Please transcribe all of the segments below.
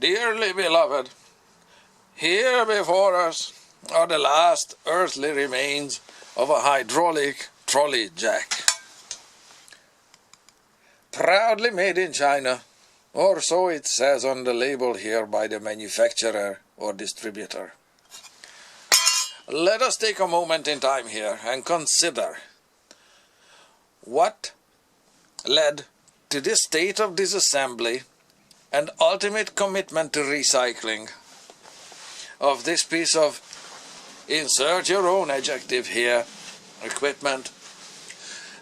Dearly beloved, here before us are the last earthly remains of a hydraulic trolley jack. Proudly made in China, or so it says on the label here by the manufacturer or distributor. Let us take a moment in time here and consider what led to this state of disassembly and ultimate commitment to recycling of this piece of, insert your own adjective here, equipment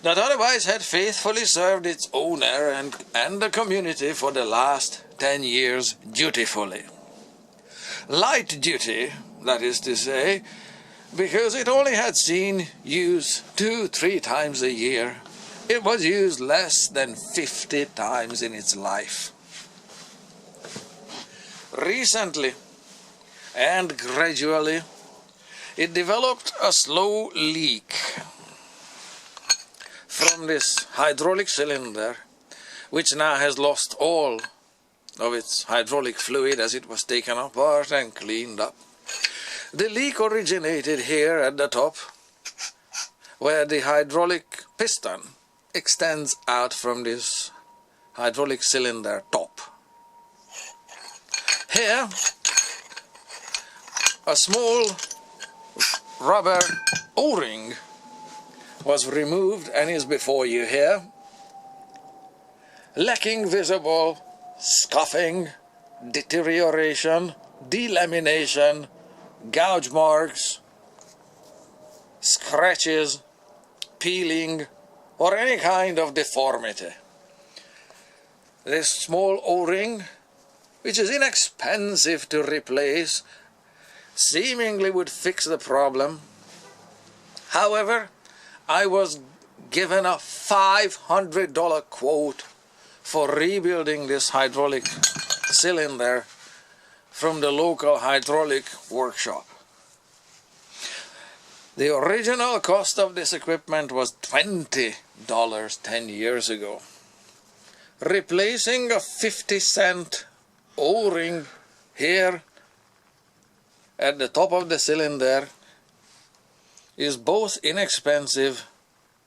that otherwise had faithfully served its owner and the community for the last 10 years dutifully. Light duty, that is to say, because it only had seen use 2-3 times a year. It was used less than 50 times in its life. Recently, and gradually, it developed a slow leak from this hydraulic cylinder, which now has lost all of its hydraulic fluid as it was taken apart and cleaned up. The leak originated here at the top, where the hydraulic piston extends out from this hydraulic cylinder top. Here, a small rubber O-ring was removed and is before you here, lacking visible scuffing, deterioration, delamination, gouge marks, scratches, peeling, or any kind of deformity. This small O-ring, which is inexpensive to replace, seemingly would fix the problem. However, I was given a $500 quote for rebuilding this hydraulic cylinder from the local hydraulic workshop. The original cost of this equipment was $20 10 years ago. Replacing a 50-cent O-ring here at the top of the cylinder is both inexpensive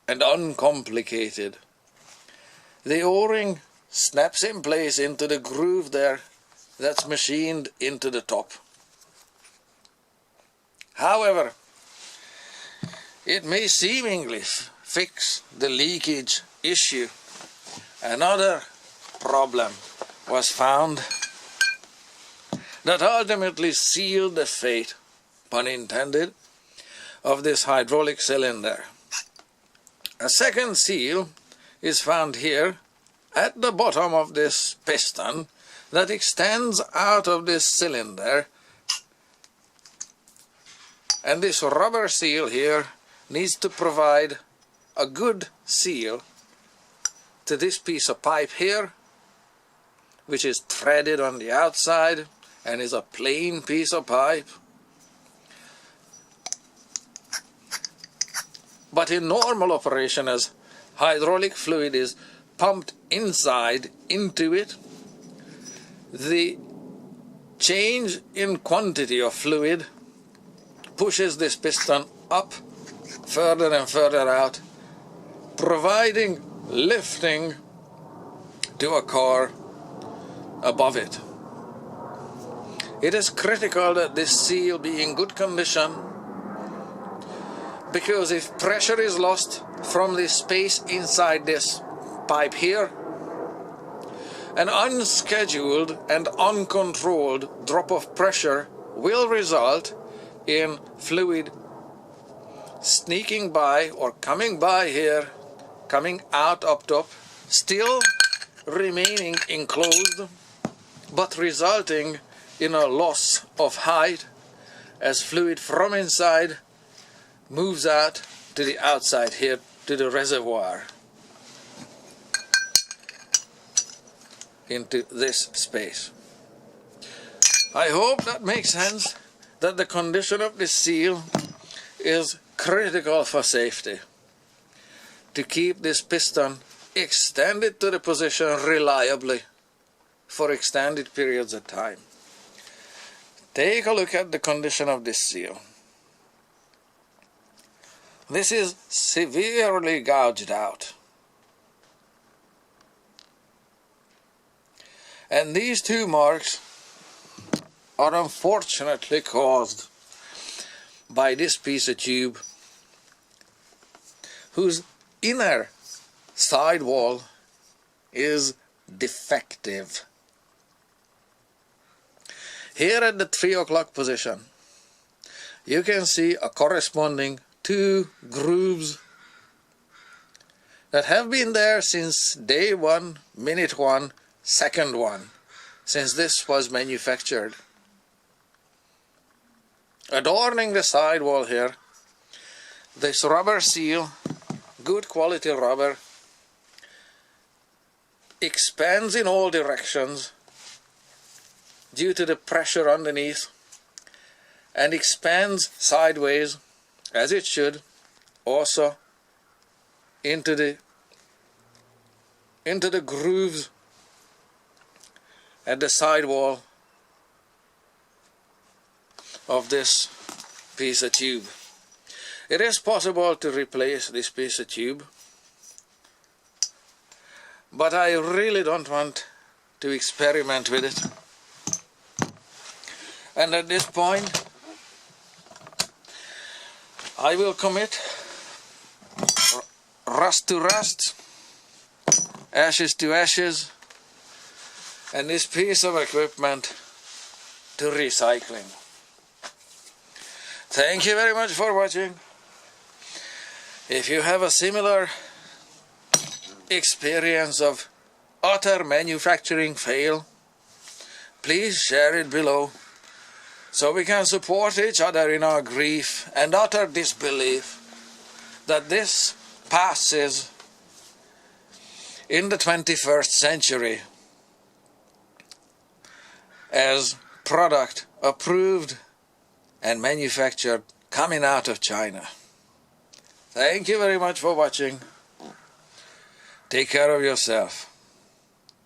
and uncomplicated. The O-ring snaps in place into the groove there that's machined into the top. However, it may seemingly fix the leakage issue. Another problem was found that ultimately sealed the fate, pun intended, of this hydraulic cylinder. A second seal is found here at the bottom of this piston that extends out of this cylinder, and this rubber seal here needs to provide a good seal to this piece of pipe here, which is threaded on the outside and is a plain piece of pipe. But in normal operation, as hydraulic fluid is pumped inside into it, the change in quantity of fluid pushes this piston up further and further out, providing lifting to a car above it. It is critical that this seal be in good condition, because if pressure is lost from the space inside this pipe here, an unscheduled and uncontrolled drop of pressure will result in fluid sneaking by or coming by here, coming out up top, still remaining enclosed, but resulting in a loss of height as fluid from inside moves out to the outside here to the reservoir, into this space. I hope that makes sense, that the condition of this seal is critical for safety, to keep this piston extended to the position reliably for extended periods of time. Take a look at the condition of this seal. This is severely gouged out. And these two marks are unfortunately caused by this piece of tube, whose inner sidewall is defective. Here at the 3 o'clock position, you can see a corresponding 2 grooves that have been there since day 1, minute 1, second 1, since this was manufactured. Adorning the sidewall here, this rubber seal, good quality rubber, expands in all directions due to the pressure underneath, and expands sideways, as it should, also into the grooves at the sidewall of this piece of tube. It is possible to replace this piece of tube, but I really don't want to experiment with it. And at this point, I will commit rust to rust, ashes to ashes, and this piece of equipment to recycling. Thank you very much for watching. If you have a similar experience of utter manufacturing fail, please share it below so we can support each other in our grief and utter disbelief that this passes in the 21st century as product approved and manufactured coming out of China. Thank you very much for watching. Take care of yourself.